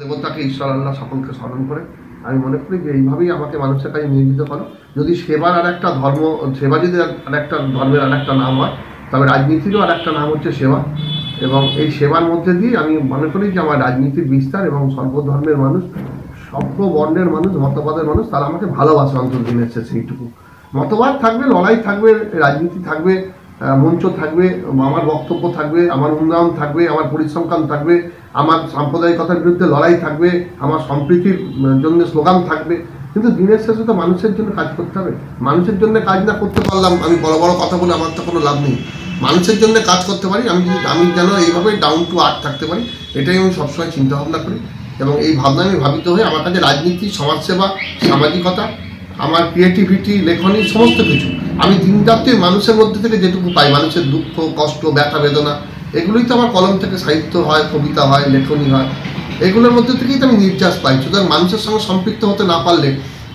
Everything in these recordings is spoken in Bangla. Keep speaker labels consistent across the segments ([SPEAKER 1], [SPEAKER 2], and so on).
[SPEAKER 1] দেবতাকে ঈশ্বর আল্লাহ সকলকে স্মরণ করে আমি মনে করি যে এইভাবেই আমাকে মানুষের কাছে নিয়োজিত করো। যদি সেবার আর একটা ধর্ম, সেবা যদি আর একটা ধর্মের আর একটা নাম হয়, তবে রাজনীতিরও আর একটা নাম হচ্ছে সেবা। এবং এই সেবার মধ্যে দিয়ে আমি মনে করি যে আমার রাজনীতির বিস্তার এবং সর্বধর্মের মানুষ, সর্ব বর্ণের মানুষ, মতবাদের মানুষ, তারা আমাকে ভালোবাসে। অন্তর দিন এসছে সেইটুকু। মতবাদ থাকবে, লড়াই থাকবে, রাজনীতি থাকবে, মঞ্চ থাকবে, আমার বক্তব্য থাকবে, আমার উন্নয়ন থাকবে, আমার পরিসংখ্যান থাকবে, আমার সাম্প্রদায়িকতার বিরুদ্ধে লড়াই থাকবে, আমার সম্প্রীতির জন্য স্লোগান থাকবে, কিন্তু দিনের শেষে তো মানুষের জন্য কাজ করতে হবে। মানুষের জন্য কাজ না করতে পারলাম, আমি বড় বড় কথা বলে আমার তো কোনো লাভ নেই। মানুষের জন্য কাজ করতে পারি, আমি যেন এইভাবে ডাউন টু আর্থ থাকতে পারি, এটাই আমি সবসময় চিন্তা ভাবনা করি। এবং এই ভাবনা আমি ভাবিত হয়ে আমার কাছে রাজনীতি, সমাজসেবা, সামাজিকতা, আমার ক্রিয়েটিভিটি, লেখনী, সমস্ত কিছু আমি দিনরাত্রি মানুষের মধ্যে থেকে যেটুকু পাই, মানুষের দুঃখ, কষ্ট, ব্যথা, বেদনা, এগুলোই তো আমার কলম থেকে সাহিত্য হয়, কবিতা হয়, লেখনী হয়, এগুলোর মধ্যে থেকেই তো আমি নির্যাস পাই। সুতরাং মানুষের সঙ্গে সম্পৃক্ত হতে না পারলে,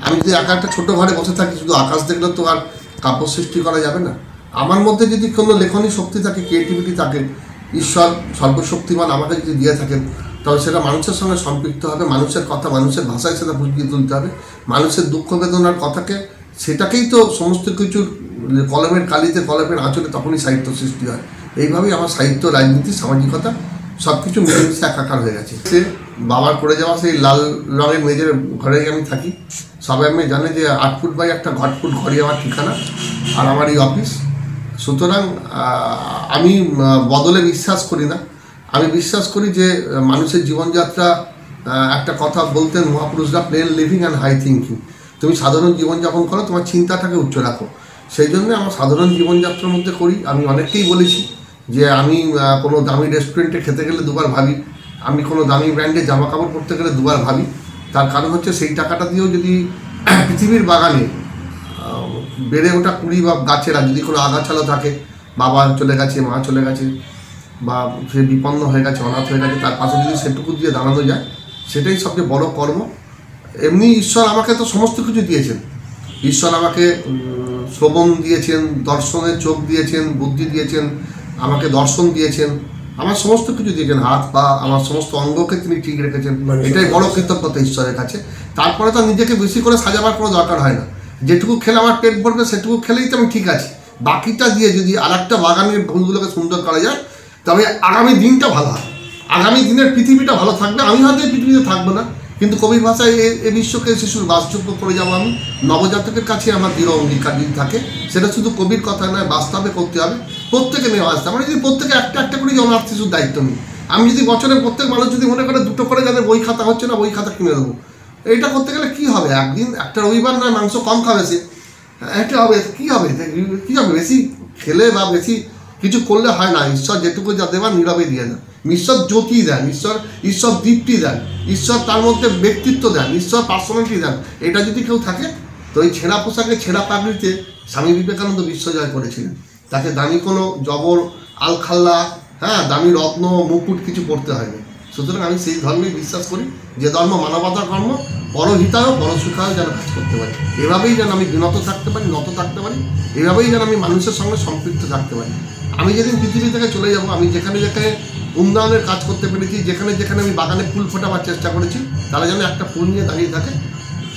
[SPEAKER 1] আমি যদি একা একটা ছোটো ঘরে বসে থাকি, শুধু আকাশ দেখলে তো আর কাব্য সৃষ্টি করা যাবে না। আমার মধ্যে যদি কোনো লেখনী শক্তি থাকে, ক্রিয়েটিভিটি থাকে, ঈশ্বর সর্বশক্তিমান আমাকে যদি দিয়ে থাকেন, তবে সেটা মানুষের সঙ্গে সম্পৃক্ত হবে, মানুষের কথা মানুষের ভাষায় সেটা বুঝিয়ে তুলতে হবে, মানুষের দুঃখ বেদনার কথাকে, সেটাকেই তো সমস্ত কিছুর কলমের কালিতে, কলমের আঁচলে তখনই সাহিত্য সৃষ্টি হয়। এইভাবেই আমার সাহিত্য, রাজনীতি, সামাজিকতা সব কিছু মিলেমিশে একাকার হয়ে গেছে। সে বাবার করে যাওয়া সেই লাল রঙের মেজের ঘরেই আমি থাকি। সবাই আমি জানে যে 8 ফুট বাই একটা ঘটফুট ঘরই আমার ঠিকানা আর আমার এই অফিস। সুতরাং আমি বদলে বিশ্বাস করি না। আমি বিশ্বাস করি যে মানুষের জীবনযাত্রা, একটা কথা বলতেন মহাপুরুষরা, plain living and high thinking. তুমি সাধারণ জীবনযাপন করো, তোমার চিন্তাটাকে উচ্চ রাখো। সেই জন্য আমার সাধারণ জীবনযাত্রার মধ্যে করি। আমি অনেককেই বলেছি যে আমি কোনো দামি রেস্টুরেন্টে খেতে গেলে দুবার ভাবি, আমি কোনো দামি ব্র্যান্ডে জামা কাপড় পরতে গেলে দুবার ভাবি। তার কারণ হচ্ছে সেই টাকাটা দিয়েও যদি পৃথিবীর বাগানে বেড়ে ওঠা কুড়ি বা গাছেরা যদি কোনো আগাছালো থাকে, বাবা চলে গেছে, মা চলে গেছে, বা সে বিপন্ন হয়ে গেছে, অনাথ হয়ে গেছে, তার পাশে যদি সেটুকু দিয়ে দাঁড়ানো যায়, সেটাই সবচেয়ে বড় কর্ম। এমনি ঈশ্বর আমাকে তো সমস্ত কিছু দিয়েছেন। ঈশ্বর আমাকে শ্রবণ দিয়েছেন, দর্শনের চোখ দিয়েছেন, বুদ্ধি দিয়েছেন, আমাকে দর্শন দিয়েছেন, আমার সমস্ত কিছু দিয়েছেন, হাত পা, আমার সমস্ত অঙ্গকে তিনি ঠিক রেখেছেন। এটাই বড় কৃতজ্ঞতা ঈশ্বরের কাছে। তারপরে তো নিজেকে বেশি করে সাজাবার কোনো দরকার হয় না। যেটুকু খেলে আমার পেট ভরবে, সেটুকু খেলেই তো আমি ঠিক আছি। বাকিটা দিয়ে যদি আর একটা বাগানের ফুলগুলোকে সুন্দর করা যায়, তবে আগামী দিনটা ভালো হয়, আগামী দিনের পৃথিবীটা ভালো থাকবে। আমি হয়তো এই পৃথিবীতে থাকবো না, কিন্তু কবির ভাষায় এ বিশ্বকে শিশুর বাসযোগ্য করে যাবো আমি। নবজাতকের কাছে আমার দৃঢ় অঙ্গীকার যদি থাকে, সেটা শুধু কবির কথা নয়, বাস্তবে করতে হবে। প্রত্যেকে নেওয়া আসতে, আমরা যদি প্রত্যেকে একটা একটা করে অনাথ শিশুর দায়িত্ব নিই, আমি যদি বছরে প্রত্যেক মানুষ যদি মনে করে 2টো করে যাদের বই খাতা হচ্ছে না, বই খাতা কিনে দেবো, এইটা করতে গেলে কী হবে? একদিন একটা রবিবার নয় মাংস কম খাবে সে, এটা হবে কী হবে? কী হবে? বেশি খেলে বা বেশি কিছু করলে হয় না। ঈশ্বর যেটুকু যা দেবার নীরবে দিয়ে দেন। ঈশ্বর জ্যোতি দেন, ঈশ্বর দীপ্তি দেন, ঈশ্বর তার মধ্যে ব্যক্তিত্ব দেন, ঈশ্বর পার্সোনালিটি দেন। এটা যদি কেউ থাকে, তো এই ছেঁড়া পোশাকে, ছেঁড়া পাগড়িতে স্বামী বিবেকানন্দ বিশ্বজয় করেছিলেন। তাকে দামি কোনো জবর, আলখাল্লা, দামি রত্ন, মুকুট কিছু পড়তে হয়নি। সুতরাং আমি সেই ধর্মেই বিশ্বাস করি, যে ধর্ম মানবতার কর্ম, পরহিতায় পরসুখায় যেন কাজ করতে পারি। এভাবেই যেন আমি বিনত থাকতে পারি, নত থাকতে পারি, এভাবেই যেন আমি মানুষের সঙ্গে সম্পৃক্ত থাকতে পারি। আমি যেদিন পৃথিবী থেকে চলে যাব, আমি যেখানে যেখানে উন্নয়নের কাজ করতে পেরেছি, যেখানে যেখানে আমি বাগানে ফুল ফোটাবার চেষ্টা করেছি, তারা যেন একটা ফুল নিয়ে দাঁড়িয়ে থাকে,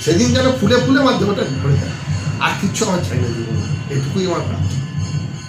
[SPEAKER 1] সেদিন যেন ফুলে ফুলে আমার দেহটা ভরে থাকে। আর কিচ্ছু আমার চাই না জীবনে, এটুকুই আমার প্রার্থনা।